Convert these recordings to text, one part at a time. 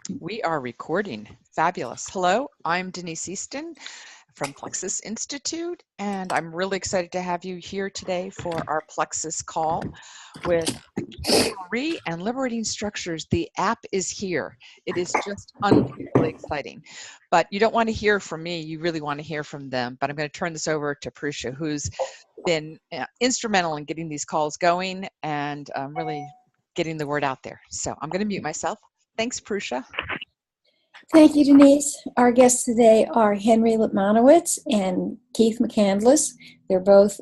We are recording. Fabulous. Hello, I'm Denise Easton from Plexus Institute, and I'm really excited to have you here today for our Plexus call with Free and Liberating Structures. The app is here. It is just unbelievably exciting. But you don't want to hear from me. You really want to hear from them. But I'm going to turn this over to Prusha, who's been instrumental in getting these calls going and really getting the word out there. So I'm going to mute myself. Thanks, Prusha. Thank you, Denise. Our guests today are Henry Lipmanowitz and Keith McCandless. They're both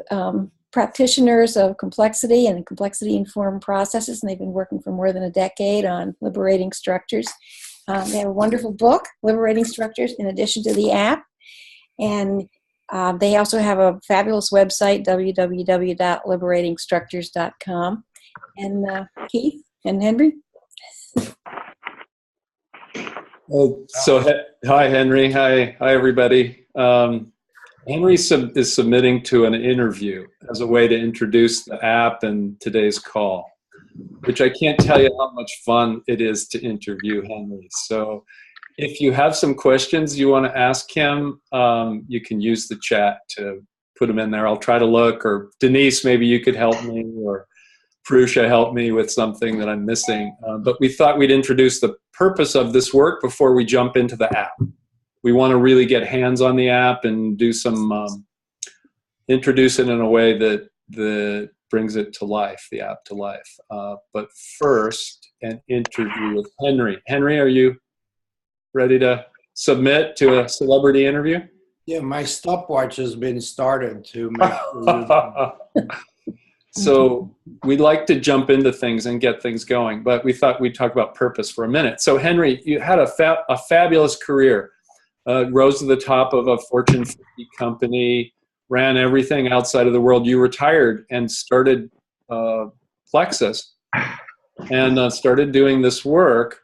practitioners of complexity and complexity-informed processes, and they've been working for more than a decade on liberating structures. They have a wonderful book, Liberating Structures, in addition to the app. And they also have a fabulous website, www.liberatingstructures.com. And Keith and Henry? Hi, Henry. Hi, everybody. Henry is submitting to an interview as a way to introduce the app and today's call, which I can't tell you how much fun it is to interview Henry. So if you have some questions you want to ask him, you can use the chat to put them in there. I'll try to look, or Denise, maybe you could help me, or Prusha help me with something that I'm missing. But we thought we'd introduce the purpose of this work before we jump into the app. We want to really get hands on the app and do some, introduce it in a way that brings it to life, the app to life. But first, an interview with Henry. Henry, are you ready to submit to a celebrity interview? Yeah, my stopwatch has been started to make So we'd like to jump into things and get things going, but we thought we'd talk about purpose for a minute. So Henry, you had a fabulous career, rose to the top of a Fortune 50 company, ran everything outside of the world. You retired and started Plexus and started doing this work.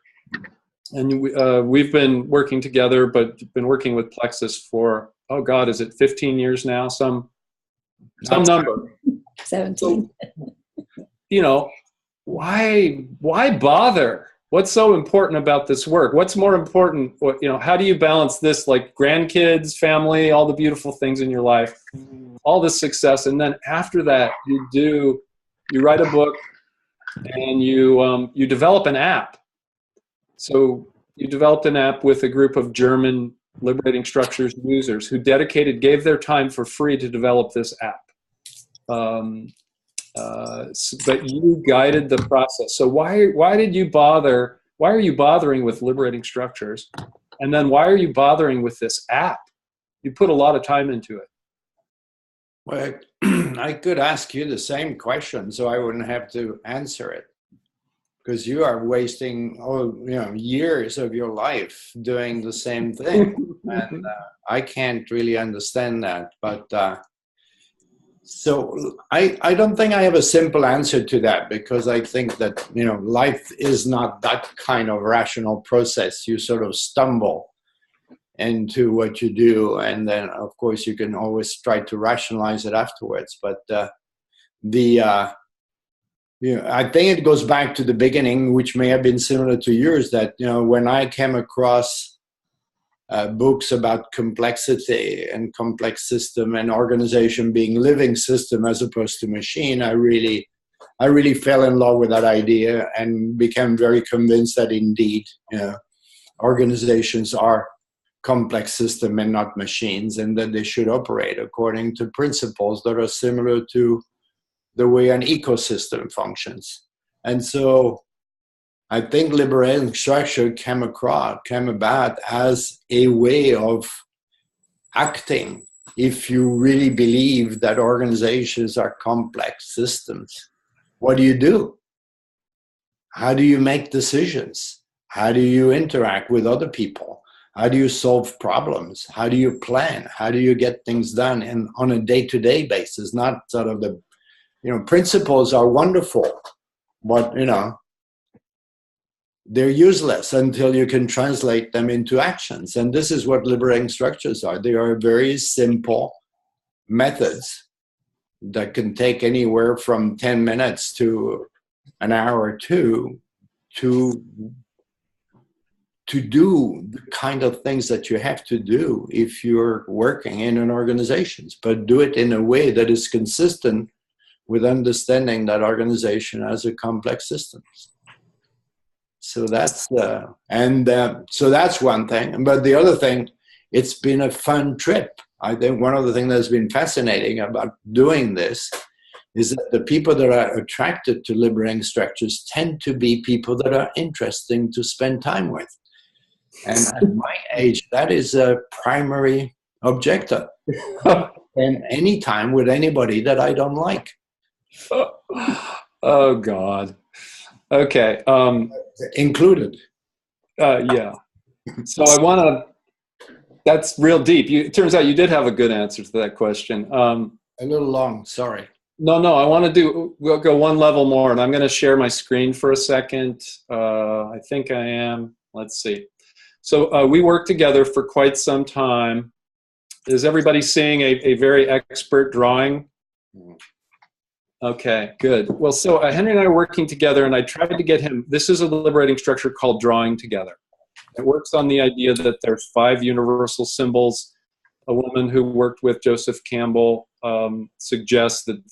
And we've been working together, but been working with Plexus for, oh God, is it 15 years now? Some number. 17. So, why bother? What's so important about this work? What's more important? How do you balance this, like grandkids, family, all the beautiful things in your life, all this success, and then after that, you write a book, and you develop an app. So you developed an app with a group of German liberating structures users who gave their time for free to develop this app. But you guided the process. So why did you bother? Why are you bothering with liberating structures? And then why are you bothering with this app? You put a lot of time into it. Well, I could ask you the same question, so I wouldn't have to answer it, because you are wasting years of your life doing the same thing, and I can't really understand that. But so I don't think I have a simple answer to that, because I think that, life is not that kind of rational process. You sort of stumble into what you do, and then of course you can always try to rationalize it afterwards. But I think it goes back to the beginning, which may have been similar to yours, that, when I came across books about complexity and complex system and organization being living system as opposed to machine, I really fell in love with that idea and became very convinced that indeed, organizations are complex system and not machines, and that they should operate according to principles that are similar to the way an ecosystem functions. And so I think liberating structure came about as a way of acting. If you really believe that organizations are complex systems, what do? How do you make decisions? How do you interact with other people? How do you solve problems? How do you plan? How do you get things done on a day-to-day basis? Not sort of the, principles are wonderful, but, they're useless until you can translate them into actions. And this is what liberating structures are. They are very simple methods that can take anywhere from 10 minutes to an hour or two to to do the kind of things that you have to do if you're working in an organization, but do it in a way that is consistent with understanding that organization as a complex system. So that's so that's one thing. But the other thing, it's been a fun trip. I think one of the things that's been fascinating about doing this is that the people that are attracted to liberating structures tend to be people that are interesting to spend time with. And at my age, that is a primary objective. And any time with anybody that I don't like. Oh, God. Okay. Included. Yeah. So I want to, that's real deep. It turns out you did have a good answer to that question. A little long, sorry. No, I want to we'll go one level more, and I'm going to share my screen for a second. I think I am. Let's see. So we worked together for quite some time. Is everybody seeing a very expert drawing? Okay, good. Well, so Henry and I are working together, and I tried to get him, this is a liberating structure called Drawing Together. It works on the idea that there's 5 universal symbols. A woman who worked with Joseph Campbell suggests that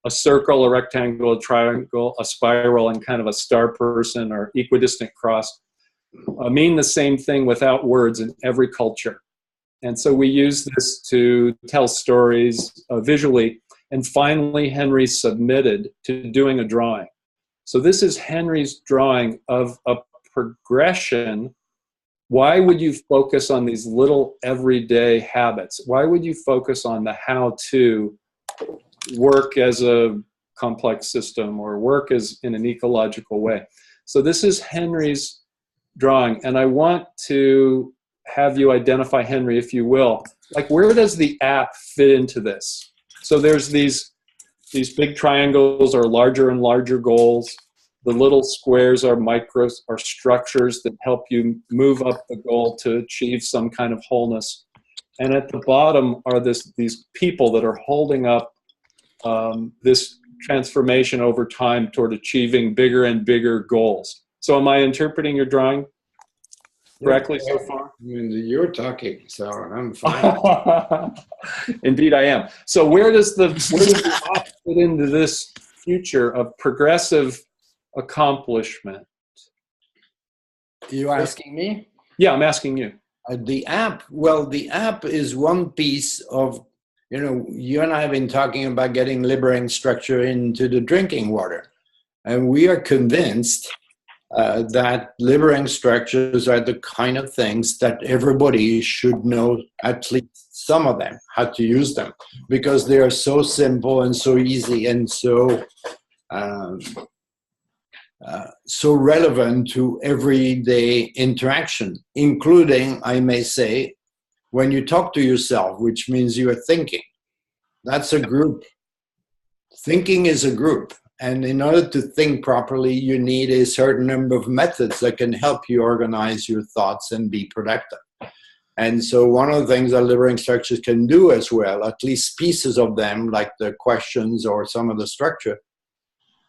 a circle, a rectangle, a triangle, a spiral, and kind of a star person or equidistant cross mean the same thing without words in every culture. And so we use this to tell stories visually. And finally, Henry submitted to doing a drawing. So this is Henry's drawing of a progression. Why would you focus on these little everyday habits? Why would you focus on the how to work as a complex system or work as in an ecological way? So this is Henry's drawing, and I want to have you identify Henry, if you will. Like, where does the app fit into this? So there's these big triangles are larger and larger goals. The little squares are structures that help you move up the goal to achieve some kind of wholeness. And at the bottom are these people that are holding up this transformation over time toward achieving bigger and bigger goals. So am I interpreting your drawing correctly so far? I mean, you're talking, so I'm fine. Indeed, I am. So where does the app fit into this future of progressive accomplishment? Are you asking me? Yeah, I'm asking you. The app is one piece of, you and I have been talking about getting liberating structure into the drinking water. And we are convinced that liberating structures are the kind of things that everybody should know, at least some of them, how to use them, because they are so simple and so easy and so relevant to everyday interaction, including, I may say, when you talk to yourself, which means you are thinking. That's a group. Thinking is a group. And in order to think properly, you need a certain number of methods that can help you organize your thoughts and be productive. And so one of the things that liberating structures can do as well, at least pieces of them, like the questions or some of the structure,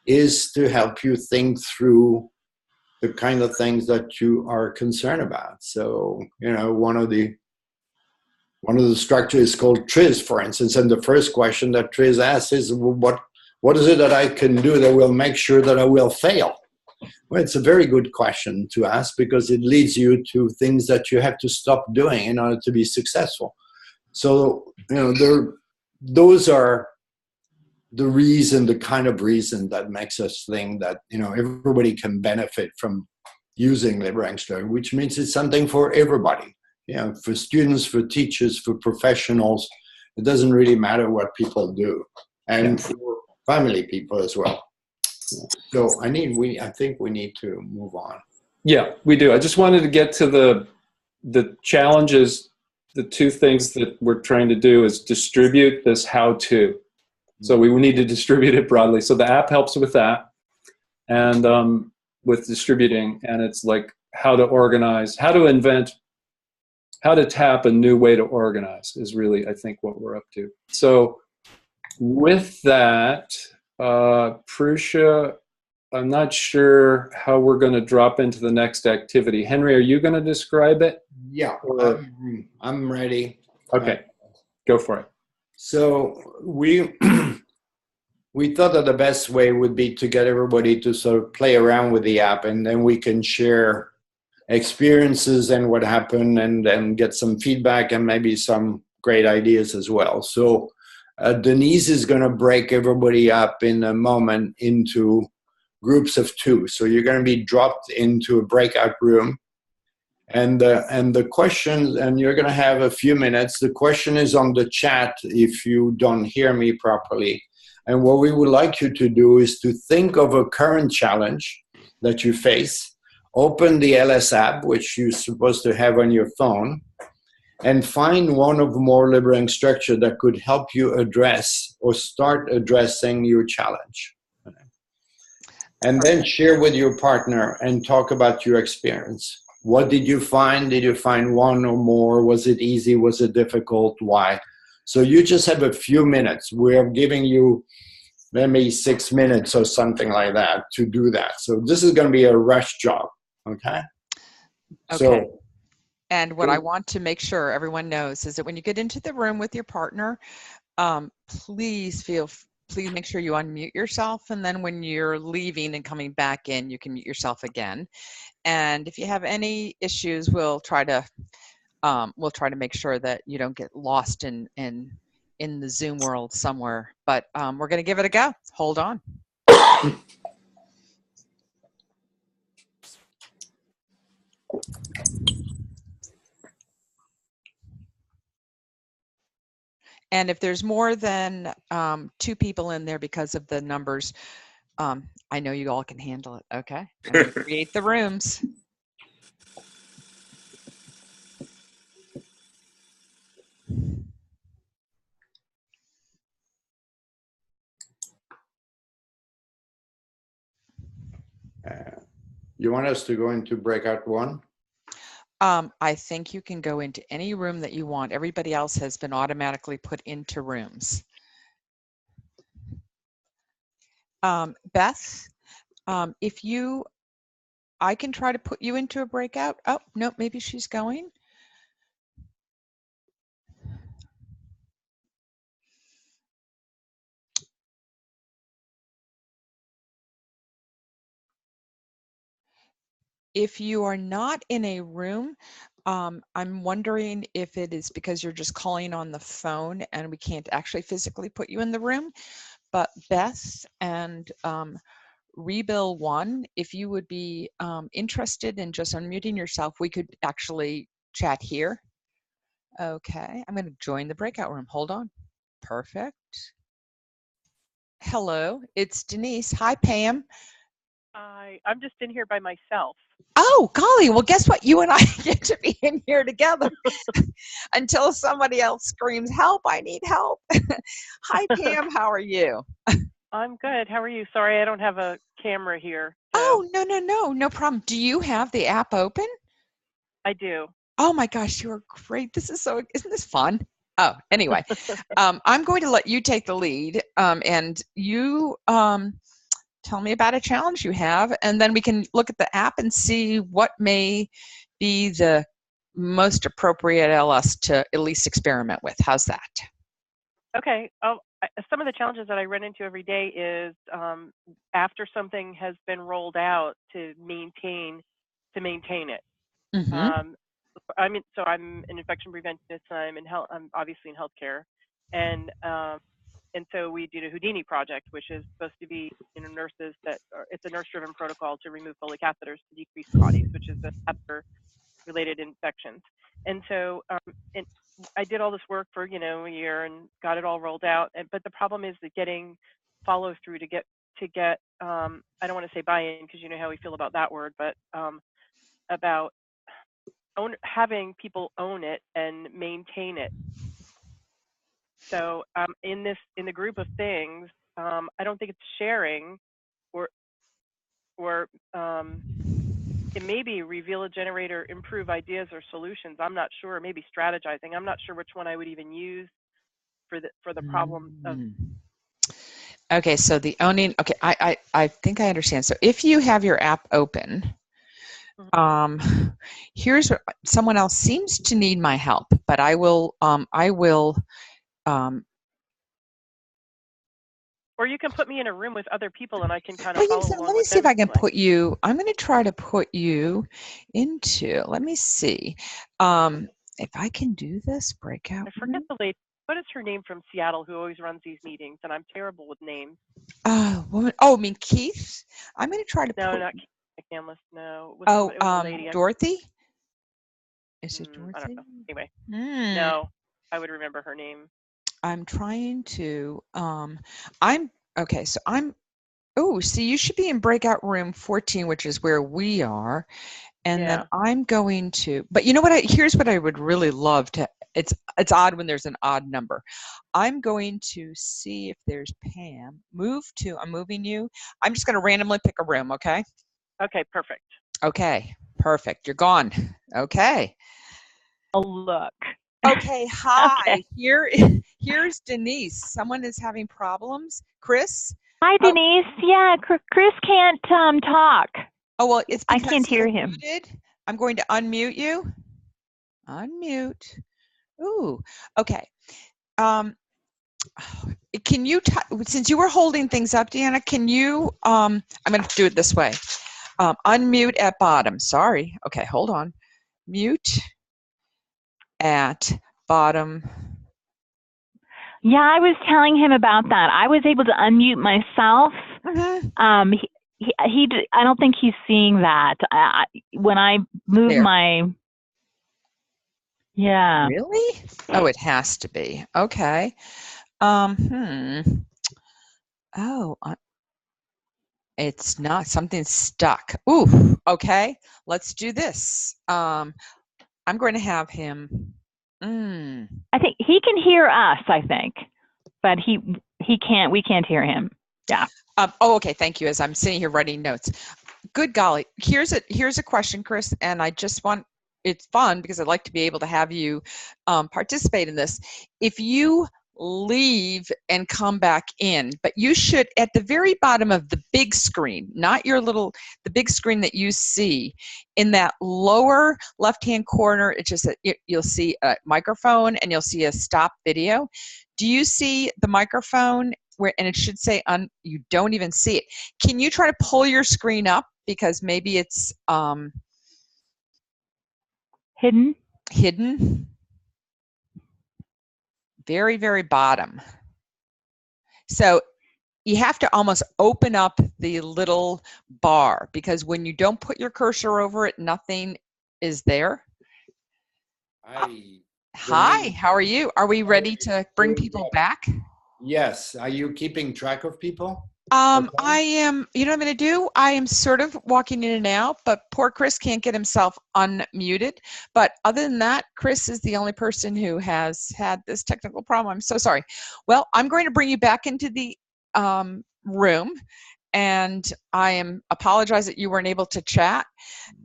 is to help you think through the kind of things that you are concerned about. So, one of the structures is called TRIZ, for instance, and the first question that TRIZ asks is, what is it that I can do that will make sure that I will fail? Well, it's a very good question to ask because it leads you to things that you have to stop doing in order to be successful. So, those are the kind of reason that makes us think that, everybody can benefit from using liberating structure, which means it's something for everybody. For students, for teachers, for professionals. It doesn't really matter what people do. And for family people as well. So I think we need to move on. Yeah, we do. I just wanted to get to the challenges. The two things that we're trying to do is distribute this how-to. So we need to distribute it broadly. So the app helps with that, and with distributing. And it's like how to organize, how to invent, how to tap a new way to organize is really, I think, what we're up to. So with that, Prusha, I'm not sure how we're going to drop into the next activity. Henry, are you going to describe it? Yeah, Or- I'm ready. Okay, go for it. So we we thought that the best way would be to get everybody to sort of play around with the app, and then we can share experiences and what happened, and then get some feedback and maybe some great ideas as well. So Denise is going to break everybody up in a moment into groups of 2. So you're going to be dropped into a breakout room. And the question, and you're going to have a few minutes. The question is on the chat if you don't hear me properly. And what we would like you to do is to think of a current challenge that you face. Open the LS app, which you're supposed to have on your phone, and find one of more liberating structure that could help you address or start addressing your challenge. And then share with your partner and talk about your experience. What did you find? Did you find one or more? Was it easy? Was it difficult? Why? So you just have a few minutes. We're giving you maybe 6 minutes or something like that to do that. So this is going to be a rush job. Okay? Okay. So, and what I want to make sure everyone knows is that when you get into the room with your partner, please make sure you unmute yourself. And then when you're leaving and coming back in, you can mute yourself again. And if you have any issues, we'll try to make sure that you don't get lost in the Zoom world somewhere. But we're going to give it a go. Hold on. And if there's more than 2 people in there because of the numbers, I know you all can handle it. Okay. I'm going to create the rooms. you want us to go into breakout 1? I think you can go into any room that you want. Everybody else has been automatically put into rooms. Beth, I can try to put you into a breakout. Oh, no, maybe she's going. If you are not in a room, I'm wondering if it is because you're just calling on the phone and we can't actually physically put you in the room. But Beth and Rebill 1, if you would be interested in just unmuting yourself, we could actually chat here. Okay, I'm going to join the breakout room. Hold on. Perfect. Hello, it's Denise. Hi, Pam. I'm just in here by myself. Oh, golly. Well, guess what? You and I get to be in here together until somebody else screams, help, I need help. Hi, Pam. How are you? I'm good. How are you? Sorry, I don't have a camera here. So. Oh, no problem. Do you have the app open? I do. Oh, my gosh, you are great. Isn't this fun? Oh, anyway, I'm going to let you take the lead and you tell me about a challenge you have, and then we can look at the app and see what may be the most appropriate LS to at least experiment with. How's that? Okay. Some of the challenges that I run into every day is after something has been rolled out to maintain it. Mm-hmm. So I'm an infection preventionist. I'm obviously in healthcare, and so we did a Houdini project, which is supposed to be nurses it's a nurse-driven protocol to remove Foley catheters to decrease clotties, which is the catheter-related infections. And so I did all this work for a year and got it all rolled out. But the problem is that getting follow through to get I don't want to say buy-in because you know how we feel about that word, but about having people own it and maintain it. So in the group of things, I don't think it's sharing or it may be reveal a generator, improve ideas or solutions. I'm not sure. Maybe strategizing. I'm not sure which one I would even use for the problem of. Okay, so the owning, okay, I think I understand. So if you have your app open, here's what, someone else seems to need my help, but I will, or you can put me in a room with other people and I can kind of well, follow along let me with see them if I if you can like. put you, I'm going to try to put you into, let me see, if I can do this breakout. I forget the lady. What is her name from Seattle who always runs these meetings? And I'm terrible with names. Woman, oh, I mean Keith? I'm going to try to No, put, not Keith McCandless. No, it was a lady. Dorothy? Is it Dorothy? I don't know. Anyway, Hmm. no, I would remember her name. I'm trying to, okay, so oh, see, you should be in breakout room 14, which is where we are. And then I'm going to, but you know what, here's what I would really love to, it's odd when there's an odd number. I'm going to see if there's Pam. I'm moving you. I'm just going to randomly pick a room, okay? Okay, perfect. Okay, perfect. You're gone. Okay. Oh, look. Okay, hi. Okay. Here's Denise. Someone is having problems. Chris? Hi, Denise. Yeah, Chris can't talk. Oh, well, it's because I can't hear him. muted. I'm going to unmute you. Unmute. Ooh, okay. Can you, since you were holding things up, Deanna, can you, I'm going to do it this way. Unmute at bottom. Sorry. Okay, hold on. Mute at bottom. Yeah, I was telling him about that. I was able to unmute myself. I don't think he's seeing that. When I move my, yeah. Really? Oh, it has to be. Okay. Oh, it's not, something's stuck. Ooh, okay. Let's do this. I'm going to have him. I think he can hear us, I think, but we can't hear him. Yeah. Oh, okay. Thank you. As I'm sitting here writing notes. Good golly. Here's a question, Chris, and I just want, it's fun because I'd like to be able to have you participate in this. If you leave and come back in, but you should, at the very bottom of the big screen, not the big screen that you see, in that lower left-hand corner, it's just you'll see a microphone and you'll see a stop video. Do you see the microphone and it should say you don't even see it? Can you try to pull your screen up because maybe it's hidden? Very, very bottom. So you have to almost open up the little bar because when you don't put your cursor over it, nothing is there. Hi, how are you? Are we ready to bring people back? Yes. Are you keeping track of people? I am, you know what I'm going to do? I am sort of walking in and out, but poor Chris can't get himself unmuted. But other than that, Chris is the only person who has had this technical problem. I'm so sorry. Well, I'm going to bring you back into the room, and I apologize that you weren't able to chat,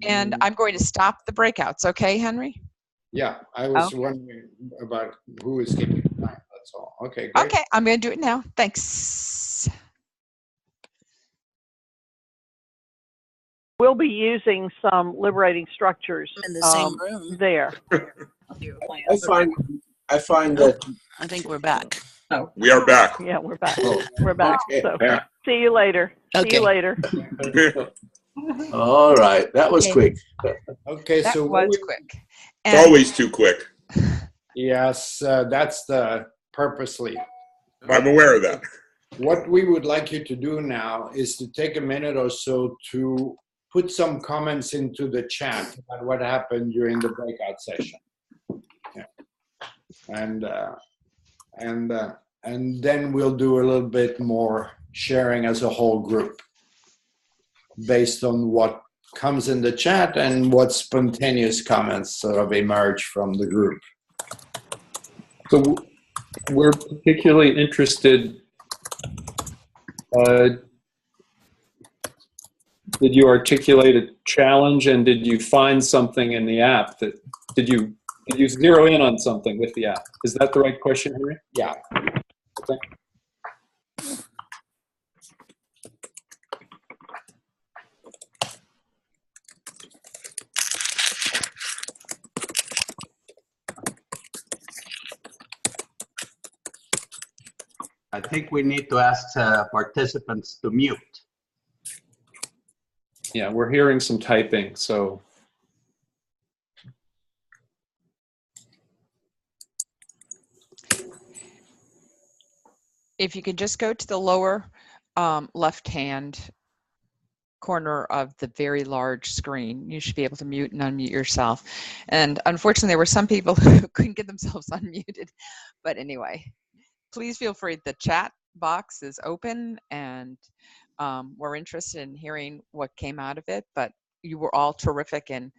and I'm going to stop the breakouts. Okay, Henry? Yeah, I was wondering about who is keeping time. That's all. Okay, great. Okay, I'm going to do it now. Thanks. We'll be using some liberating structures in the same room there. I find that I think we're back. Oh, we are back. Yeah, we're back. We're back. Okay. So see you later. Okay. See you later. All right, that was quick. Okay, That so was quick. It's always too quick. Yes, that's the purposely. I'm aware of that. What we would like you to do now is to take a minute or so to put some comments into the chat about what happened during the breakout session. Yeah. And then we'll do a little bit more sharing as a whole group based on what comes in the chat and what spontaneous comments sort of emerge from the group. So we're particularly interested, did you articulate a challenge and did you find something in the app that, did you zero in on something with the app? Is that the right question, Henry? Yeah. Okay. I think we need to ask participants to mute. Yeah, we're hearing some typing, so. If you could just go to the lower left-hand corner of the very large screen, you should be able to mute and unmute yourself. And unfortunately, there were some people who couldn't get themselves unmuted. But anyway, please feel free. The chat box is open, and we're interested in hearing what came out of it. But you were all terrific in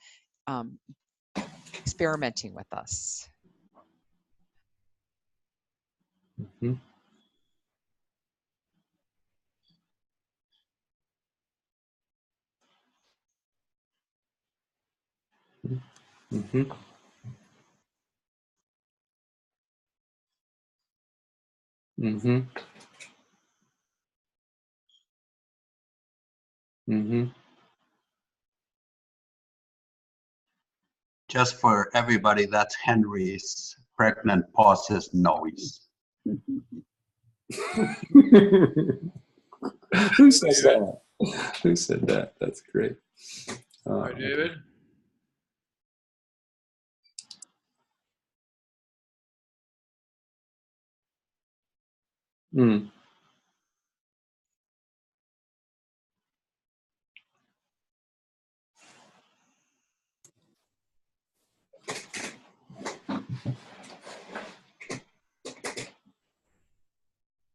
experimenting with us. Mm-hmm. Mm-hmm. Mm-hmm. Mm-hmm. Just for everybody, that's Henry's pregnant pauses noise. Who said that? Who said that? That's great. Hi, David. Mm.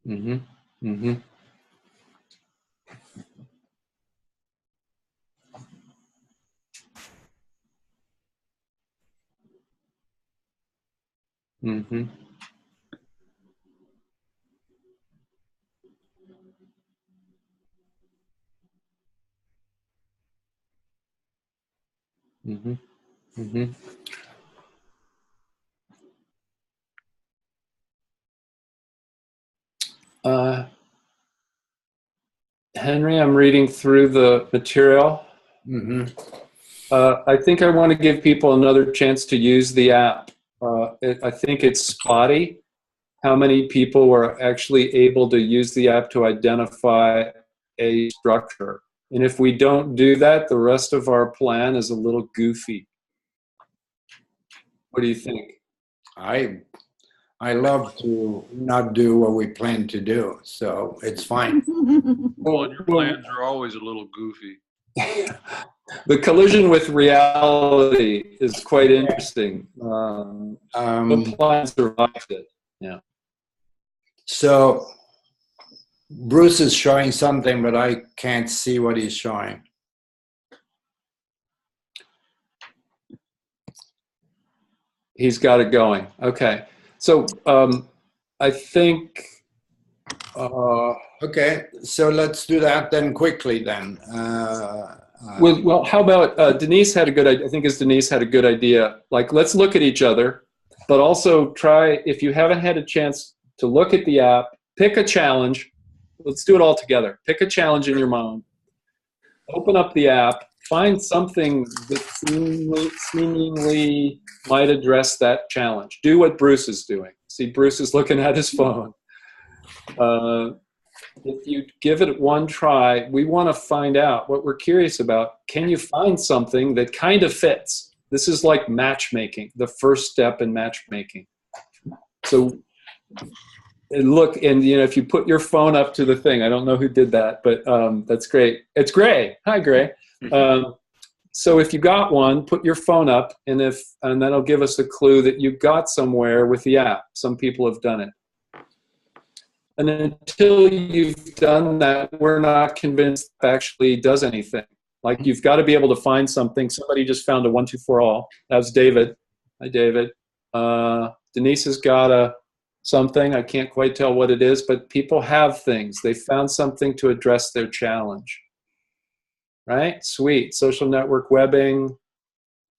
Mm-hmm. Mm-hmm. Mm-hmm. Mm-hmm. Mm-hmm. Henry, I'm reading through the material. Mm-hmm. I think I want to give people another chance to use the app. I think it's spotty how many people were actually able to use the app to identify a structure. And if we don't do that, the rest of our plan is a little goofy. What do you think? I love to not do what we plan to do, so it's fine. Well, your plans are always a little goofy. The collision with reality is quite interesting. The plan survived it. Yeah. So Bruce is showing something, but I can't see what he's showing. He's got it going. Okay. So I think. Okay, so let's do that then quickly then. Well, how about Denise had a good idea. I think Denise had a good idea. Like, let's look at each other, but also try, if you haven't had a chance to look at the app, pick a challenge. Let's do it all together. Pick a challenge in your mind. Open up the app. Find something that seemingly might address that challenge. Do what Bruce is doing. See, Bruce is looking at his phone. If you give it one try, we want to find out what we're curious about. Can you find something that kind of fits? This is like matchmaking, the first step in matchmaking. So look, and if you put your phone up to the thing, I don't know who did that, but that's great. It's Gray. Hi, Gray. So if you got one, put your phone up, and that'll give us a clue that you got somewhere with the app. Some people have done it. And until you've done that, we're not convinced it actually does anything. Like, you've got to be able to find something. Somebody just found a 1, 2, 4 all. That was David. Hi, David. Denise has got something. I can't quite tell what it is, but people have things. They found something to address their challenge. Right? Sweet. Social network webbing,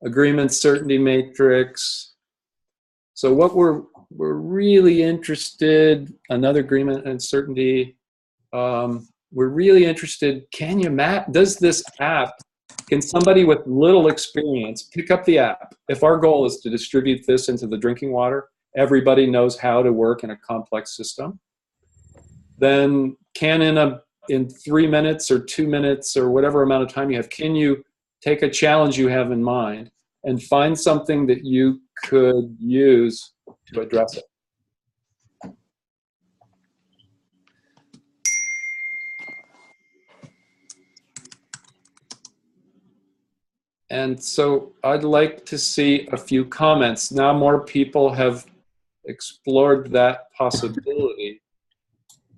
agreement certainty matrix. So what we're really interested, another agreement and certainty, we're really interested, can you map, does this app, can somebody with little experience pick up the app? If our goal is to distribute this into the drinking water, everybody knows how to work in a complex system. then in 3 minutes or 2 minutes or whatever amount of time you have, can you take a challenge you have in mind and find something that you could use to address it? And so I'd like to see a few comments. Now more people have explored that possibility.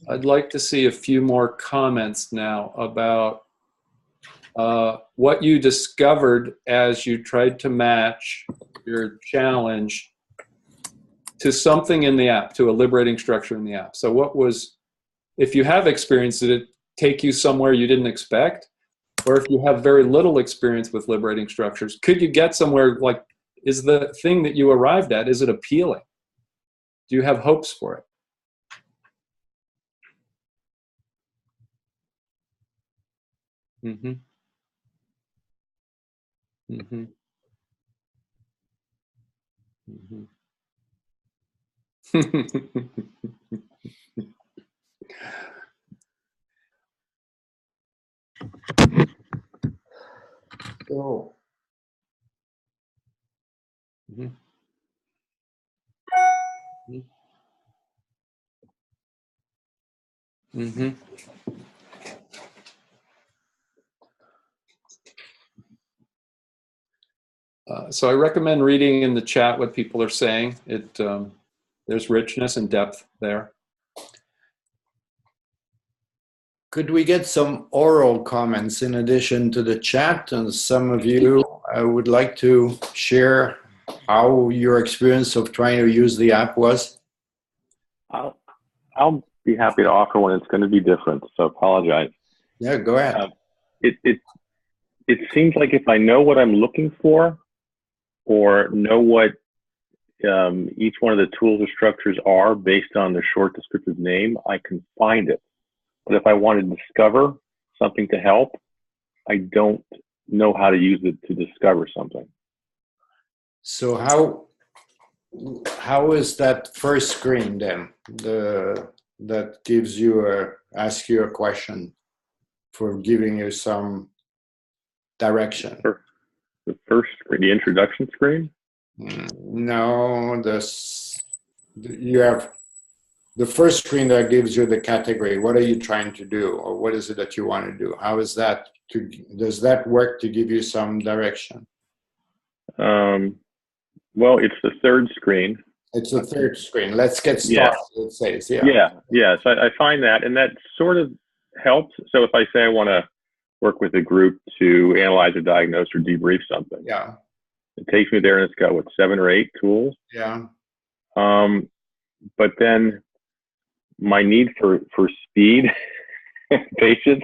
I'd like to see a few more comments now about what you discovered as you tried to match your challenge to something in the app, to a liberating structure in the app. So what was, if you have experience, did it take you somewhere you didn't expect? Or if you have very little experience with liberating structures, could you get somewhere, like, is the thing that you arrived at, is it appealing? Do you have hopes for it? Mm-hmm. Mm-hmm. Mm-hmm. Oh. Mm-hmm. Mm-hmm. So I recommend reading in the chat what people are saying. There's richness and depth there. Could we get some oral comments in addition to the chat? And some of you, I would like to share how your experience of trying to use the app was. I'll be happy to offer one. It's going to be different, so apologize. Yeah, go ahead. It seems like if I know what I'm looking for, or know what each one of the tools or structures are based on the short descriptive name, I can find it. But if I want to discover something to help, I don't know how to use it to discover something. So how is that first screen then? That gives you asks you a question for giving you some direction. The first screen, the introduction screen? No, you have the first screen that gives you the category. What are you trying to do, or what is it that you want to do? How is that? Does that work to give you some direction? Well, it's the third screen. It's the third screen. Let's get started. Yeah. It says, yeah. Yeah. So I find that, and that sort of helps. So if I say I want to work with a group to analyze or diagnose or debrief something, yeah, it takes me there, and it's got what, 7 or 8 tools. Yeah. But then my need for speed, patience,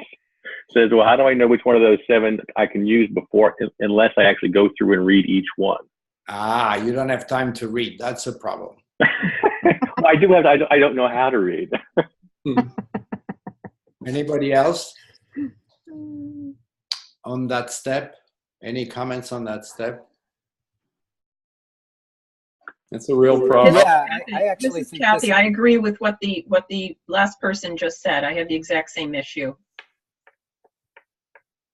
says, well, how do I know which one of those 7 I can use before, unless I actually go through and read each one? You don't have time to read. That's a problem. I do have. I don't know how to read. Anybody else on that step? Any comments on that step? It's a real problem. Yeah, I actually think Kathy, I agree with what the last person just said. I have the exact same issue.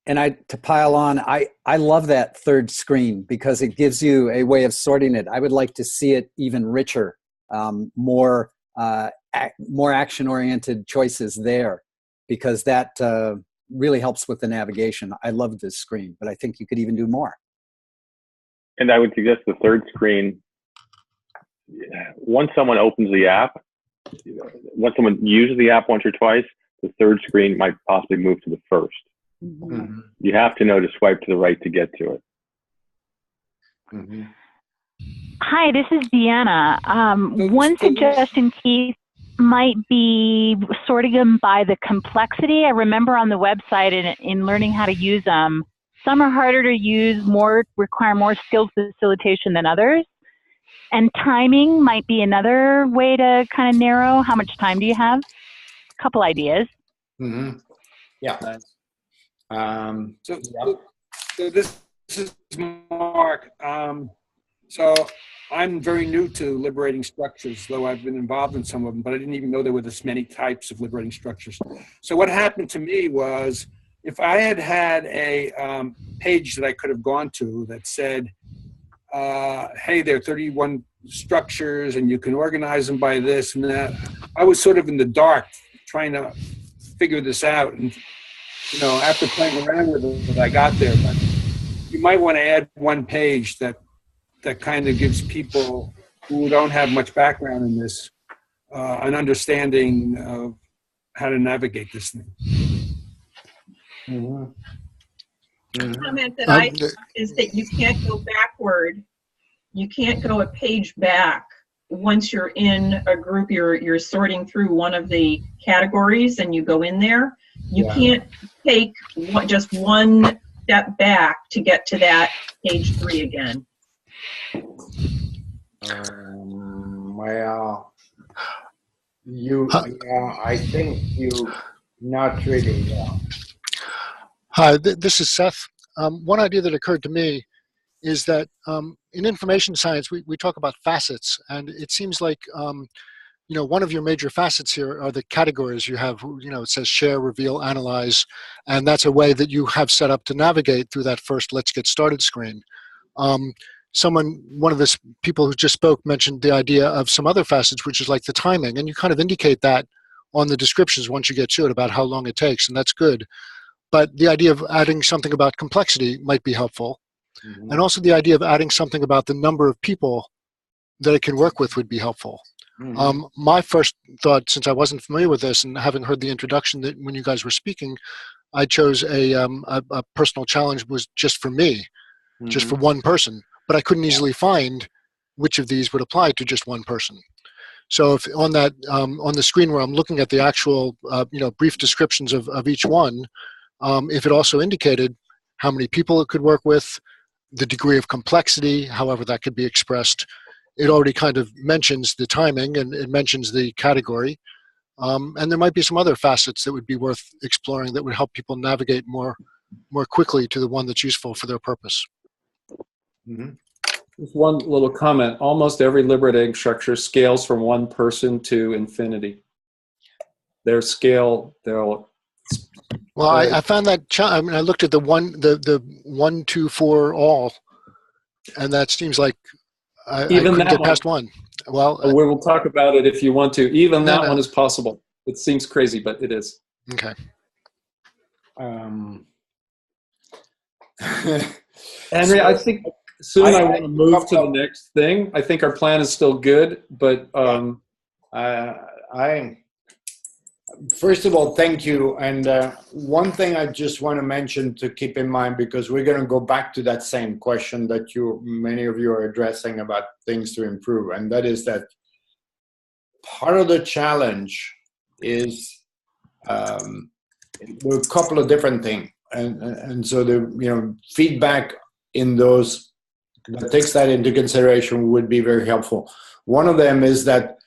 And to pile on, I love that third screen because it gives you a way of sorting it. I would like to see it even richer, more action-oriented choices there, because that really helps with the navigation. I love this screen, but I think you could even do more. And I would suggest the third screen, once someone opens the app, once someone uses the app once or twice, the third screen might possibly move to the first. Mm-hmm. You have to know to swipe to the right to get to it. Mm-hmm. Hi, this is Deanna. One suggestion, Keith, might be sorting them by the complexity. I remember on the website in learning how to use them, some are harder to use, require more skilled facilitation than others. And timing might be another way to kind of narrow how much time do you have. A couple ideas. Mm-hmm. Yeah. So this is Mark. So I'm very new to liberating structures, though I've been involved in some of them, but I didn't even know there were this many types of liberating structures. So what happened to me was, if I had had a page that I could have gone to that said, hey, there are 31 structures and you can organize them by this and that, I was sort of in the dark trying to figure this out. And, after playing around with it, I got there. But you might want to add one page that kind of gives people who don't have much background in this an understanding of how to navigate this thing. Mm-hmm. The comment that I have is that you can't go backward. You can't go a page back once you're in a group. You're sorting through one of the categories and you go in there. You can't take just one step back to get to that page 3 again. Well, I think you not really. Hi, this is Seth. One idea that occurred to me is that in information science, we talk about facets, and it seems like one of your major facets here are the categories you have. It says share, reveal, analyze, and that's a way that you have set up to navigate through that first "Let's get started" screen. One of the people who just spoke mentioned the idea of some other facets, which is like the timing, and you kind of indicate that on the descriptions once you get to it about how long it takes, and that's good. But the idea of adding something about complexity might be helpful. Mm-hmm. And also the idea of adding something about the number of people that it can work with would be helpful. Mm-hmm. My first thought, since I wasn't familiar with this and having heard the introduction that when you guys were speaking, I chose a personal challenge was just for me, just for one person. But I couldn't easily find which of these would apply to just one person. So if on that on the screen where I'm looking at the actual brief descriptions of each one, if it also indicated how many people it could work with, the degree of complexity, however that could be expressed, it already kind of mentions the timing and it mentions the category. And there might be some other facets that would be worth exploring that would help people navigate more quickly to the one that's useful for their purpose. Mm-hmm. Just one little comment. Almost every liberating structure scales from one person to infinity. Their scale, well, I found that. I mean, I looked at the 1, 2, 4 all, and that seems like I couldn't get past 1. Well, we will talk about it if you want to. Even that one is possible. It seems crazy, but it is. Okay. Henry, I think soon I want to move to the next thing. I think our plan is still good, but first of all, thank you. And one thing I just want to mention to keep in mind, because we're going to go back to that same question that many of you are addressing about things to improve, and that is that part of the challenge is there are a couple of different things, and so the feedback in those that takes that into consideration would be very helpful. One of them is that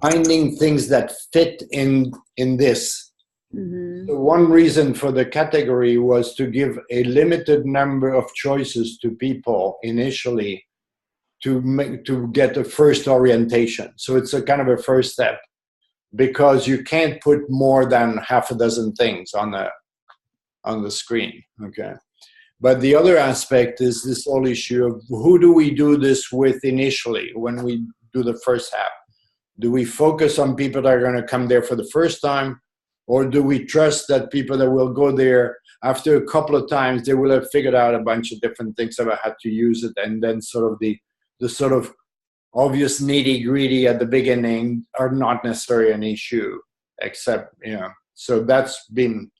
finding things that fit in this. Mm-hmm. So one reason for the category was to give a limited number of choices to people initially to get a first orientation. So it's a kind of a first step, because you can't put more than half a dozen things on the screen. Okay. But the other aspect is this whole issue of who do we do this with initially when we do the first half? Do we focus on people that are going to come there for the first time, or do we trust that people that will go there after a couple of times, they will have figured out a bunch of different things about how to use it, and then sort of the sort of obvious nitty-gritty at the beginning are not necessarily an issue, except, so that's been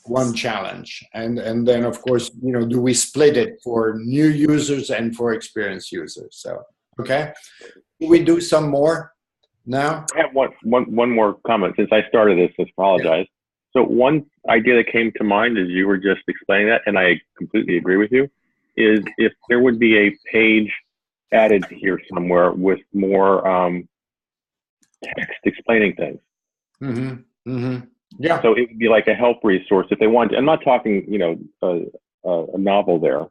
one challenge. And then, of course, do we split it for new users and for experienced users? So, okay. Can we do some more now? I have one more comment. Since I started this, I apologize. Yeah. So one idea that came to mind as you were just explaining that, and I completely agree with you, is if there would be a page added here somewhere with more text explaining things. Mm-hmm. Mm-hmm. Yeah. So it would be like a help resource if they want. I'm not talking, a novel there,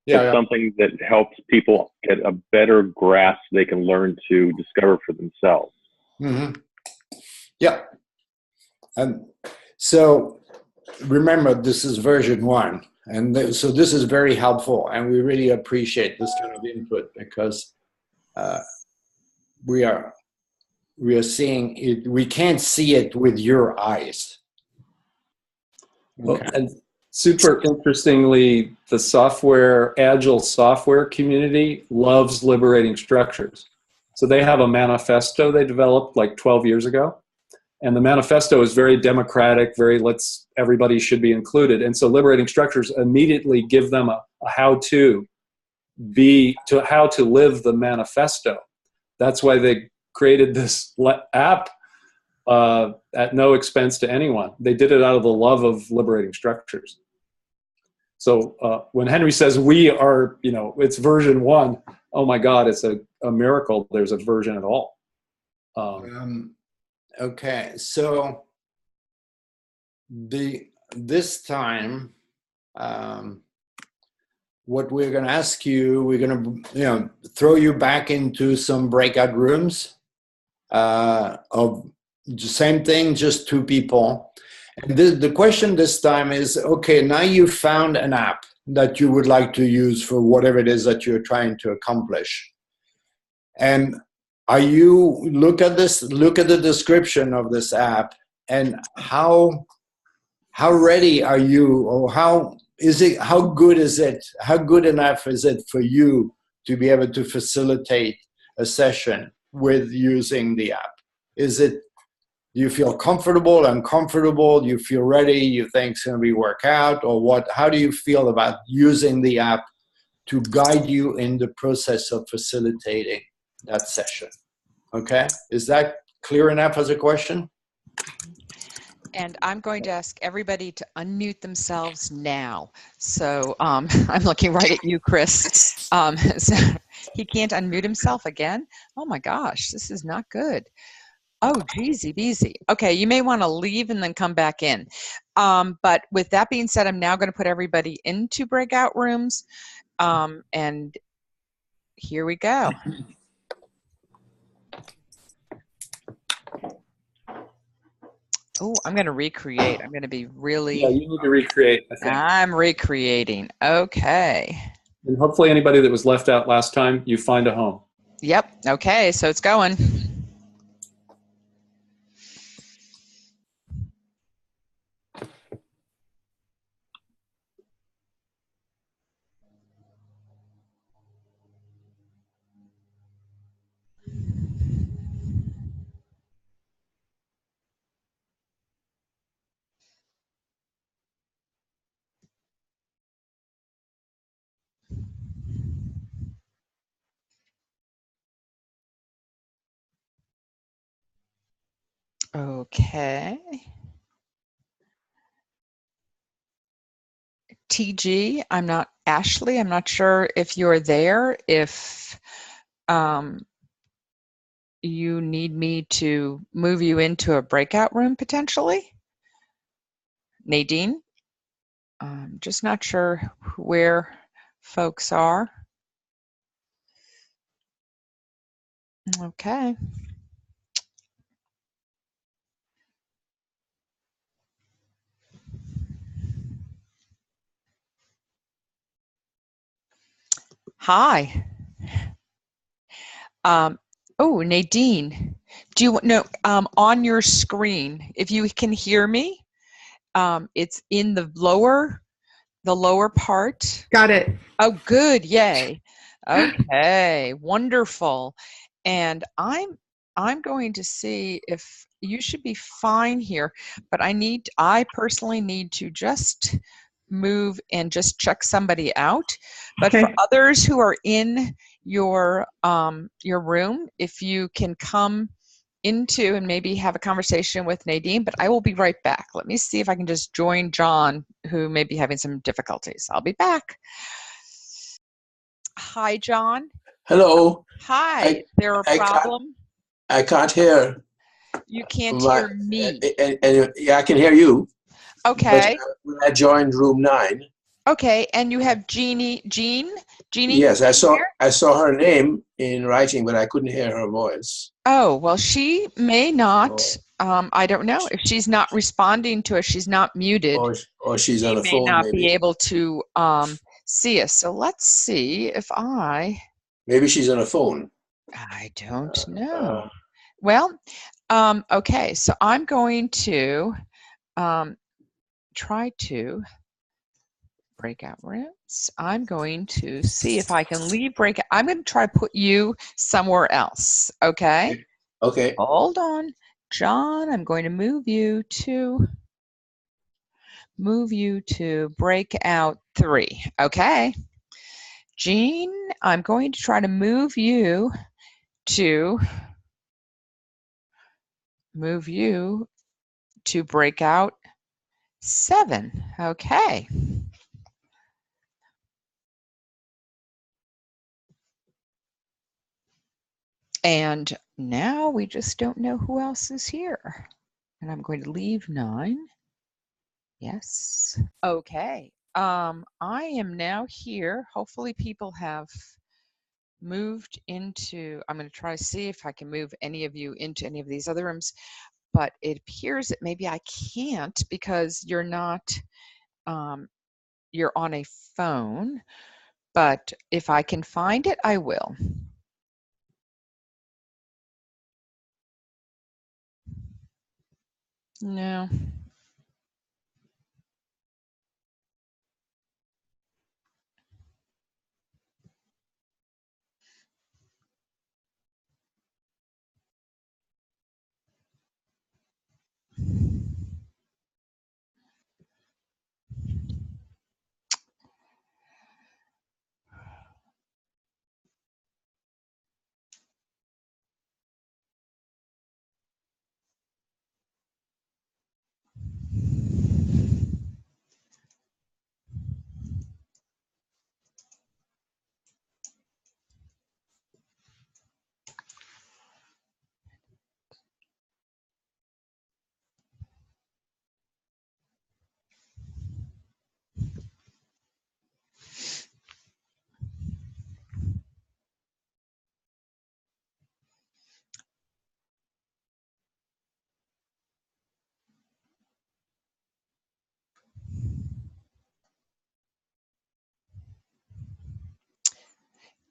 It's something that helps people get a better grasp they can learn to discover for themselves. Mm-hmm. Yeah. And so remember, this is version 1. And so this is very helpful. And we really appreciate this kind of input because we are seeing it. We can't see it with your eyes. Well, and super interestingly, the Agile software community loves liberating structures. So they have a manifesto they developed like 12 years ago. And the manifesto is very democratic, everybody should be included. And so liberating structures immediately give them a how-to how to live the manifesto. That's why they created this app at no expense to anyone. They did it out of the love of liberating structures. So when Henry says we are, it's version 1, oh my God, it's a miracle there's a version at all. Okay, so this time, what we're going to ask you, we're going to throw you back into some breakout rooms of the same thing, just 2 people. And the question this time is, okay, now you found an app that you would like to use for whatever it is that you're trying to accomplish. And look at the description of this app, and how ready are you, or how good is it, how good enough is it for you to be able to facilitate a session with using the app? Do you feel comfortable, uncomfortable? Do you feel ready? You think it's going to be work out, or what? How do you feel about using the app to guide you in the process of facilitating that session? Okay, is that clear enough as a question? And I'm going to ask everybody to unmute themselves now. So I'm looking right at you, Chris. So he can't unmute himself again? Oh my gosh, this is not good. Oh, geezy beezy. Okay, you may want to leave and then come back in. But with that being said, I'm now going to put everybody into breakout rooms. And here we go. Oh, I'm going to recreate. I'm going to be really... Yeah, you need to recreate, I think. I'm recreating. Okay. And hopefully anybody that was left out last time, you find a home. Yep. Okay, so it's going. Okay. TG, Ashley, I'm not sure if you're there, if you need me to move you into a breakout room potentially. Nadine, I'm just not sure where folks are. Okay. Hi. Oh, Nadine, do you know on your screen, if you can hear me, it's in the lower part. Got it. Oh, good. Yay. Okay. Wonderful. And I'm going to see if you should be fine here, but I personally need to just move and just check somebody out. But for others who are in your room, if you can come into and maybe have a conversation with Nadine, but I will be right back. Let me see if I can just join John, who may be having some difficulties. I'll be back. Hi, John. Hello. Hi. Is there a problem? I can't hear. You can't hear me. And yeah, I can hear you. Okay. But when I joined room 9, Okay, and you have Jeannie. Jeannie. Yes, I saw here? her name in writing, but I couldn't hear her voice. Oh, well, she may not. I don't know if she's not responding to us. She's not muted. Or she's she on a may phone, not be maybe. able to see us. So let's see if Maybe she's on a phone. I don't know. Well, okay. So I'm going to try to breakout rooms. I'm going to see if I can leave breakout. I'm going to try to put you somewhere else. Okay. Okay. Hold on, John. I'm going to move you to breakout 3. Okay. Jean, I'm going to try to move you to breakout 7. Okay. And now we just don't know who else is here. And I'm going to leave 9. Yes. Okay. I am now here. Hopefully people have moved into, I'm going to try to see if I can move any of you into any of these other rooms, but it appears that maybe I can't because you're not, you're on a phone, but if I can find it, I will. No.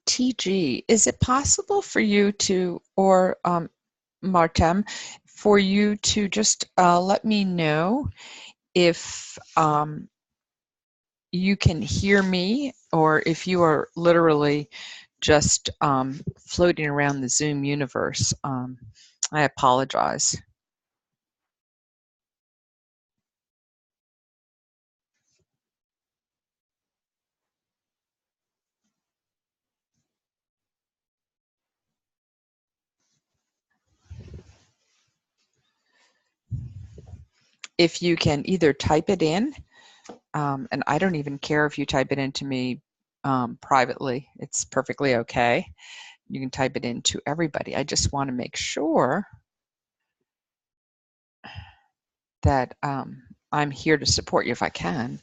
TG, is it possible for you to, or Martem, for you to just let me know if you can hear me or if you are literally just floating around the Zoom universe? I apologize. If you can either type it in, and I don't even care if you type it into me privately, it's perfectly okay. You can type it into everybody. I just want to make sure that I'm here to support you if I can.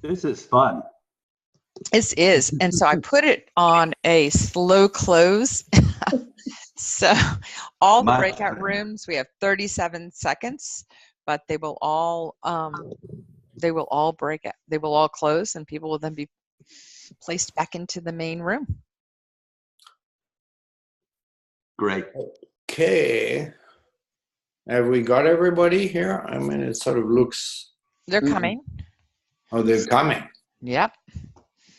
This is fun. This is. And so I put it on a slow close. So all the breakout rooms, we have 37 seconds, but they will all break out. They will all close, and people will then be placed back into the main room. Great. Okay. Have we got everybody here? I mean, it sort of looks. They're coming. Oh, they're coming. Yep.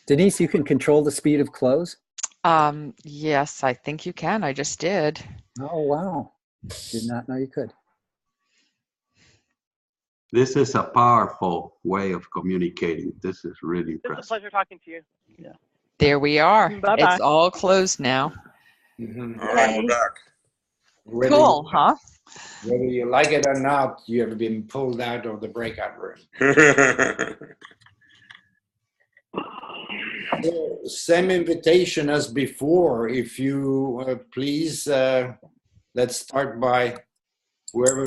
Denise, you can control the speed of close? Yes, I think you can. I just did. Oh, wow. Did not know you could. This is a powerful way of communicating. This is really It's a impressive. pleasure talking to you. Yeah. There we are. Bye-bye. It's all closed now. Mm-hmm. All right, we're back. Cool, huh? Whether you like it or not, you have been pulled out of the breakout room. Same invitation as before. If you please, let's start by whoever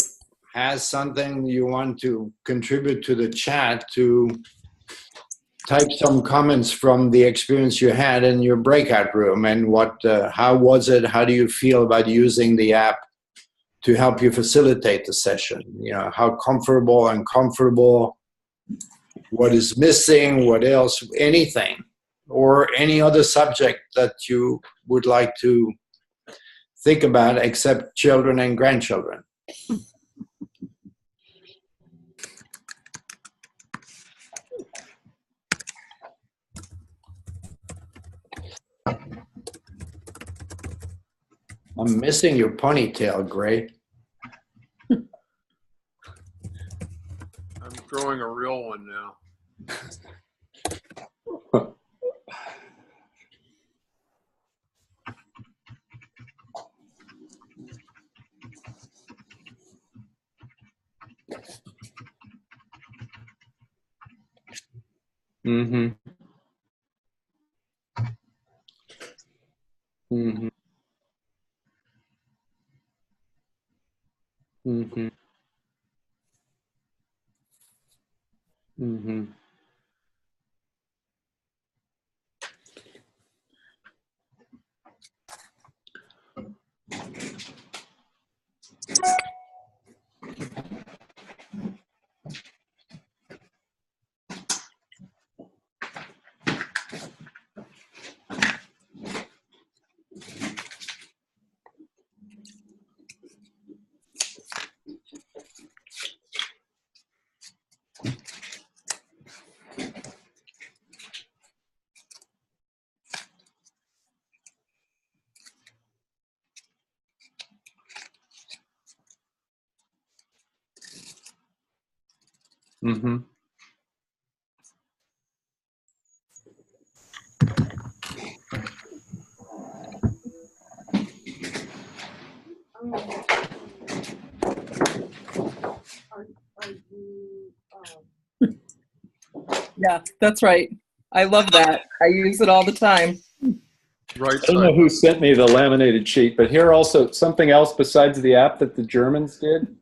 has something you want to contribute to the chat to type some comments from the experience you had in your breakout room and what, how was it? How do you feel about using the app to help you facilitate the session? You know, how comfortable, uncomfortable, what is missing, what else, anything, or any other subject that you would like to think about except children and grandchildren. I'm missing your ponytail, Gray. I'm growing a real one now. Mm-hmm. Mm-hmm. Mm-hmm. Mm-hmm. Mm-hmm. Yeah, that's right. I love that. I use it all the time. Right I don't know who sent me the laminated sheet, but here also something else besides the app that the Germans did.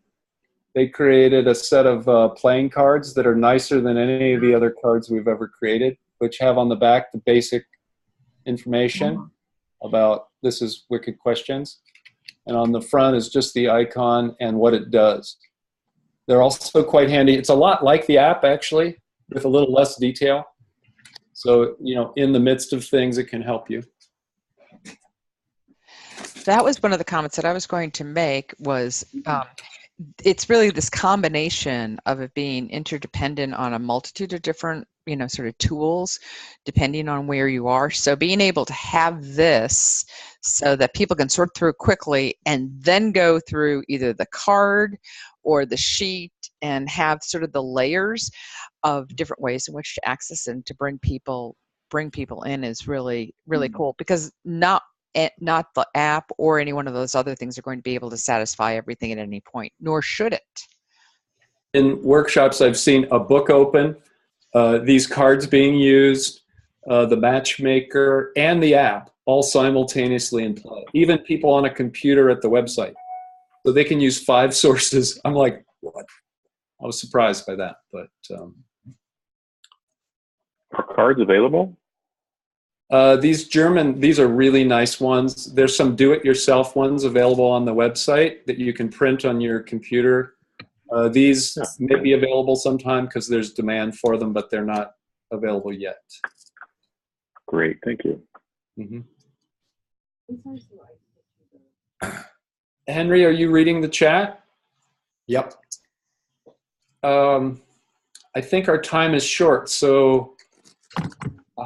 They created a set of playing cards that are nicer than any of the other cards we've ever created, which have on the back the basic information about this is Wicked Questions. And on the front is just the icon and what it does. They're also quite handy. It's a lot like the app, actually, with a little less detail. So, you know, in the midst of things, it can help you. That was one of the comments that I was going to make was it's really this combination of it being interdependent on a multitude of different, you know, sort of tools, depending on where you are. So being able to have this so that people can sort through quickly and then go through either the card or the sheet and have sort of the layers of different ways in which to access and to bring people in is really, really cool, because not the app or any one of those other things are going to be able to satisfy everything at any point, nor should it. In workshops, I've seen a book open, these cards being used, the matchmaker, and the app all simultaneously in play. Even people on a computer at the website. So they can use 5 sources. I'm like, what? I was surprised by that, but Are cards available? These are really nice ones. There's some do-it-yourself ones available on the website that you can print on your computer. These may be available sometime because there's demand for them, but they're not available yet. Great, thank you. Mm-hmm. Henry, are you reading the chat? Yep. I think our time is short, so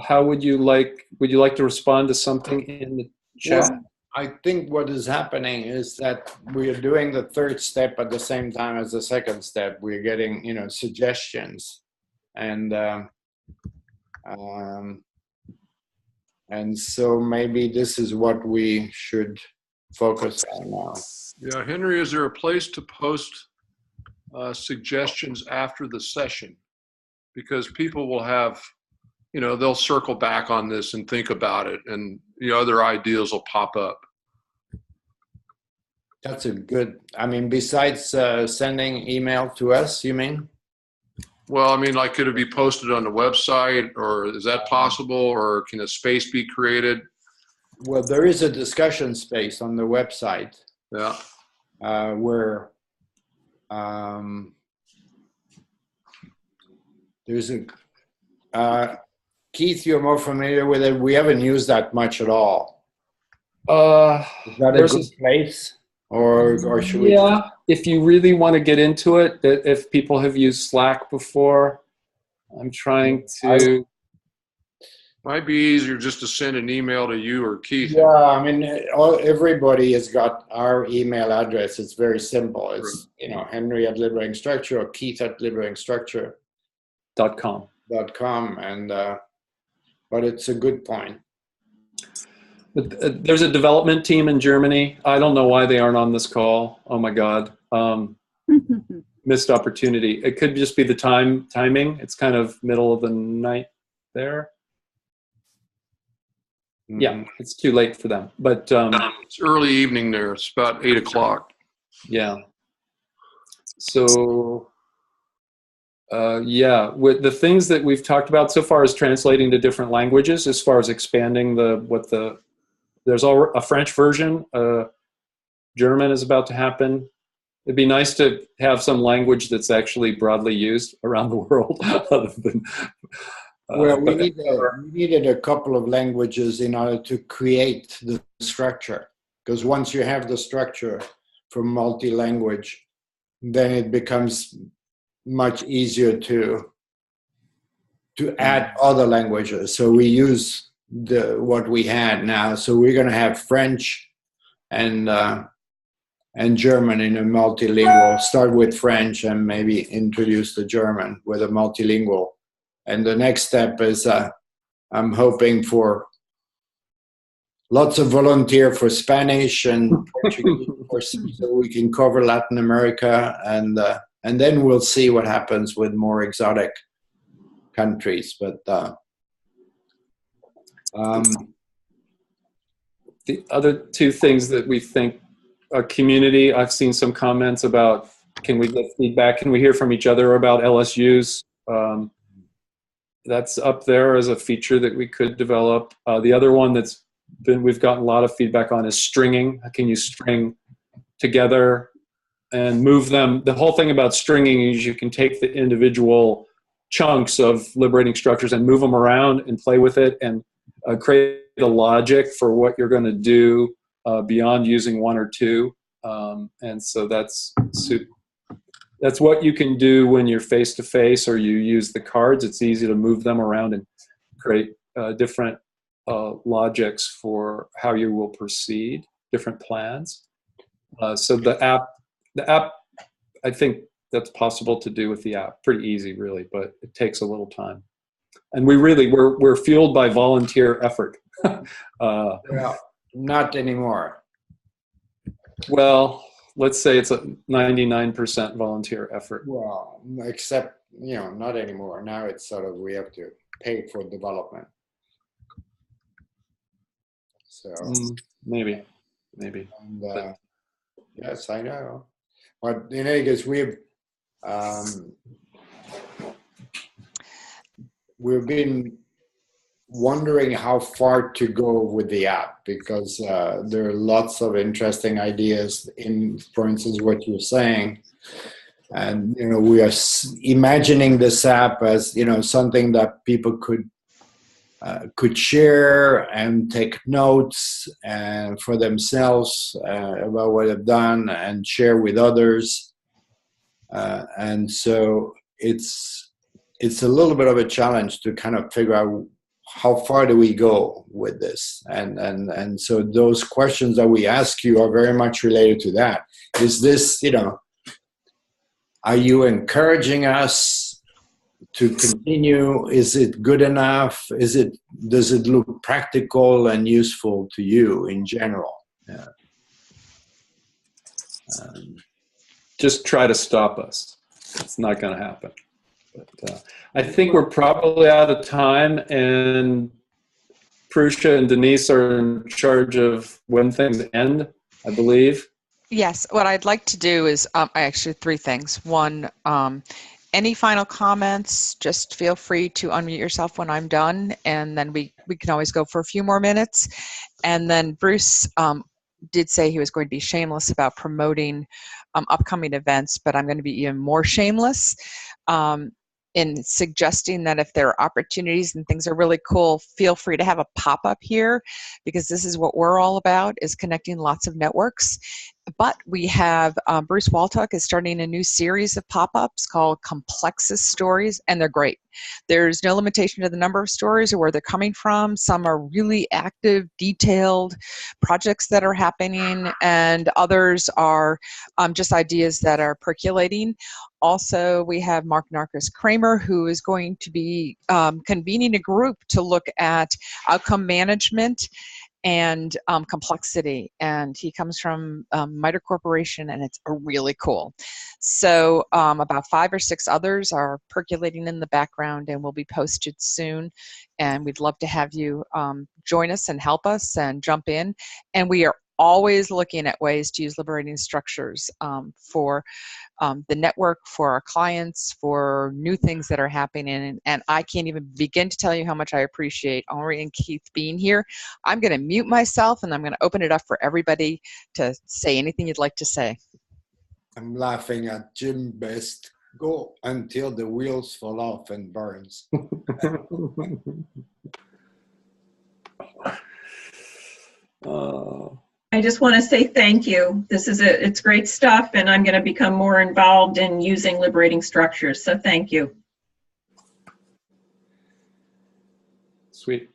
how would you like to respond to something in the chat? Well, I think what is happening is that we are doing the third step at the same time as the second step. We're getting, suggestions, and so maybe this is what we should focus on now. Yeah, Henry, is there a place to post suggestions after the session? Because people will have, they'll circle back on this and think about it, and other ideas will pop up. That's a good, besides sending email to us, you mean? Well, like, could it be posted on the website, or is that possible, or can a space be created? Well, there is a discussion space on the website. Yeah. Where there's a Keith, you're more familiar with it. We haven't used that much at all. Is that a good place, or should we? Yeah, if you really want to get into it, if people have used Slack before, I'm trying to. Might be easier just to send an email to you or Keith. Yeah, everybody has got our email address. It's very simple. It's Henry at Liberating Structure or Keith at liberatingstructure.com. And but it's a good point. But, there's a development team in Germany. I don't know why they aren't on this call. Oh my God, missed opportunity. It could just be the timing. It's kind of middle of the night there. Yeah, it's too late for them. But it's early evening there. It's about 8 o'clock. Yeah. So, yeah, with the things that we've talked about so far is translating to different languages. As far as expanding there's a French version. German is about to happen. It'd be nice to have some language that's actually broadly used around the world, other than. Well, we needed a couple of languages in order to create the structure, because once you have the structure from multi-language, then it becomes much easier to add other languages. So we use what we had now. So we're going to have French and German in a multilingual. Start with French and maybe introduce the German with a multilingual. And the next step is I'm hoping for lots of volunteer for Spanish and Portuguese, so we can cover Latin America, and then we'll see what happens with more exotic countries. But the other two things that we think a community, I've seen some comments about, can we get feedback? Can we hear from each other about LSUs? That's up there as a feature that we could develop. The other one we've gotten a lot of feedback on is stringing. Can you string together and move them? The whole thing about stringing is you can take the individual chunks of liberating structures and move them around and play with it and create a logic for what you're going to do beyond using one or two. And so that's what you can do when you're face-to-face or you use the cards. It's easy to move them around and create different logics for how you will proceed, different plans. So the app, I think that's possible to do with the app. Pretty easy, really, but it takes a little time. And we're fueled by volunteer effort. Well, not anymore. Well, let's say it's a 99% volunteer effort. Well, except, not anymore. Now it's sort of, we have to pay for development. So maybe. And, yes, I know. But in any case, we've we've been wondering how far to go with the app, because there are lots of interesting ideas in, for instance, what you're saying. And, we are imagining this app as, something that people could share and take notes for themselves about what they've done and share with others. And so it's a little bit of a challenge to kind of figure out how far do we go with this. And so those questions that we ask you are very much related to that. Is this, are you encouraging us to continue? Is it good enough? Does it look practical and useful to you in general? Yeah. Just try to stop us. It's not going to happen. But I think we're probably out of time, and Prusha and Denise are in charge of when things end, I believe. Yes, what I'd like to do is actually three things. One, any final comments, just feel free to unmute yourself when I'm done, and then we can always go for a few more minutes. And then Bruce did say he was going to be shameless about promoting upcoming events, but I'm going to be even more shameless in suggesting that if there are opportunities and things are really cool, feel free to have a pop-up here, because this is what we're all about, is connecting lots of networks. But we have Bruce Waltuck is starting a new series of pop-ups called Complexus Stories, and they're great. There's no limitation to the number of stories or where they're coming from. Some are really active, detailed projects that are happening, and others are just ideas that are percolating. Also, we have Mark Narcus Kramer, who is going to be convening a group to look at outcome management and complexity, and he comes from MITRE Corporation, and it's really cool. So about 5 or 6 others are percolating in the background and will be posted soon, and we'd love to have you join us and help us and jump in. And we are always looking at ways to use liberating structures for the network, for our clients, for new things that are happening. And I can't even begin to tell you how much I appreciate Henri and Keith being here. I'm going to mute myself, and I'm going to open it up for everybody to say anything you'd like to say. I'm laughing at Jim Best. Go until the wheels fall off and burns. I just want to say thank you. It's great stuff, and I'm going to become more involved in using liberating structures. So thank you. Sweet.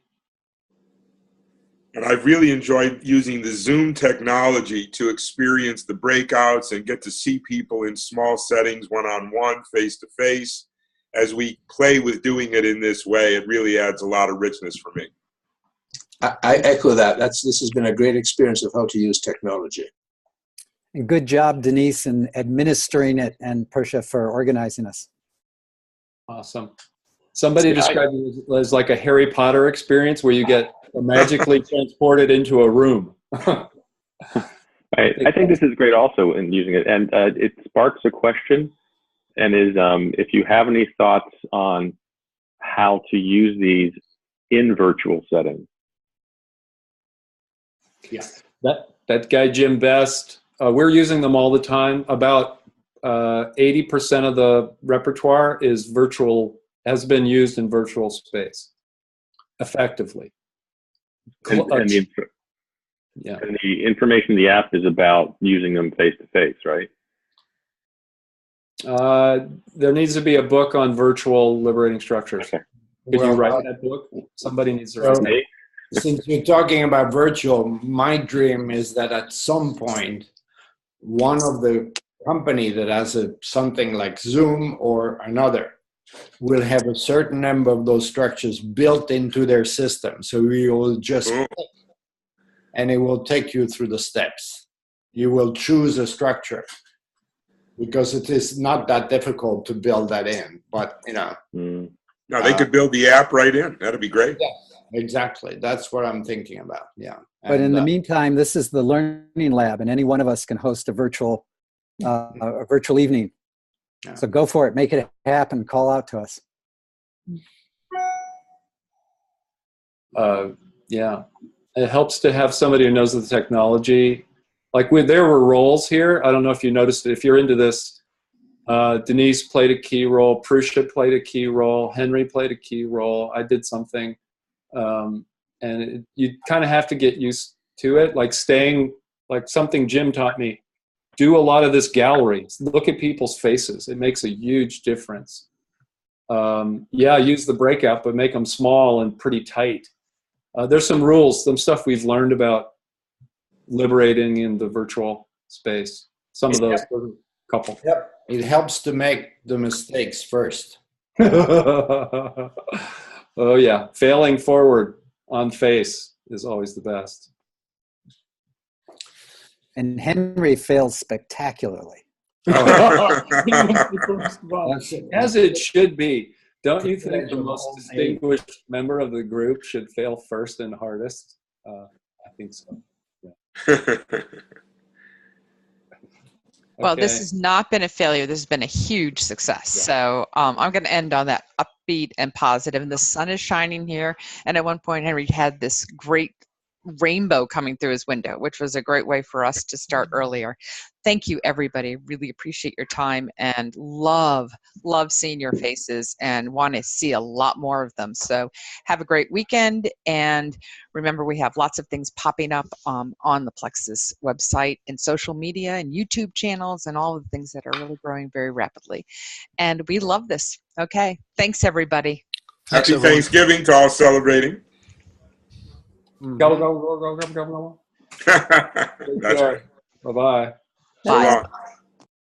And I've really enjoyed using the Zoom technology to experience the breakouts and get to see people in small settings, one-on-one, face-to-face. As we play with doing it in this way, it really adds a lot of richness for me. I echo that. This has been a great experience of how to use technology. And good job, Denise, in administering it, and Prusha for organizing us. Awesome. Somebody described it as like a Harry Potter experience where you get magically transported into a room. I think this is great also in using it. And it sparks a question, and is if you have any thoughts on how to use these in virtual settings. Yeah, that guy Jim Best, we're using them all the time. About 80% of the repertoire is virtual, has been used in virtual space effectively. And the information in the app is about using them face to face, right? There needs to be a book on virtual liberating structures. Okay. Could you write that book? Somebody needs to write that. Since you're talking about virtual, my dream is that at some point, one of the company that has something like Zoom or another will have a certain number of those structures built into their system. So you will just click, and it will take you through the steps. You will choose a structure, because it is not that difficult to build that in, but No, they could build the app right in. That'd be great. Yeah, exactly. That's what I'm thinking about. Yeah. But in the meantime, this is the Learning Lab, and any one of us can host a virtual evening. Yeah. So go for it. Make it happen. Call out to us. Yeah, it helps to have somebody who knows the technology. Like there were roles here. I don't know if you noticed it. If you're into this, Denise played a key role. Prusha played a key role. Henry played a key role. I did something. And you kind of have to get used to it. Like something Jim taught me. Do a lot of this gallery. Look at people's faces. It makes a huge difference. Yeah, use the breakout, but make them small and pretty tight. There's some rules, some stuff we've learned about liberating in the virtual space. Some of those, a couple. Yep. It helps to make the mistakes first. Oh yeah, failing forward on face is always the best. And Henry fails spectacularly. As it should be. Don't you think the most distinguished member of the group should fail first and hardest? I think so. Yeah. Well, Okay. this has not been a failure. This has been a huge success. Yeah. So I'm going to end on that upbeat and positive. And the sun is shining here. And at one point, Henry had this great rainbow coming through his window, which was a great way for us to start earlier. Thank you, everybody. Really appreciate your time and love seeing your faces and want to see a lot more of them. So have a great weekend. And remember, we have lots of things popping up on the Plexus website and social media and YouTube channels and all of the things that are really growing very rapidly. And we love this. Okay. Thanks, everybody. Happy Thanksgiving to all celebrating. Go, go, go, go, go, go, go. That's right. Bye-bye. Bye.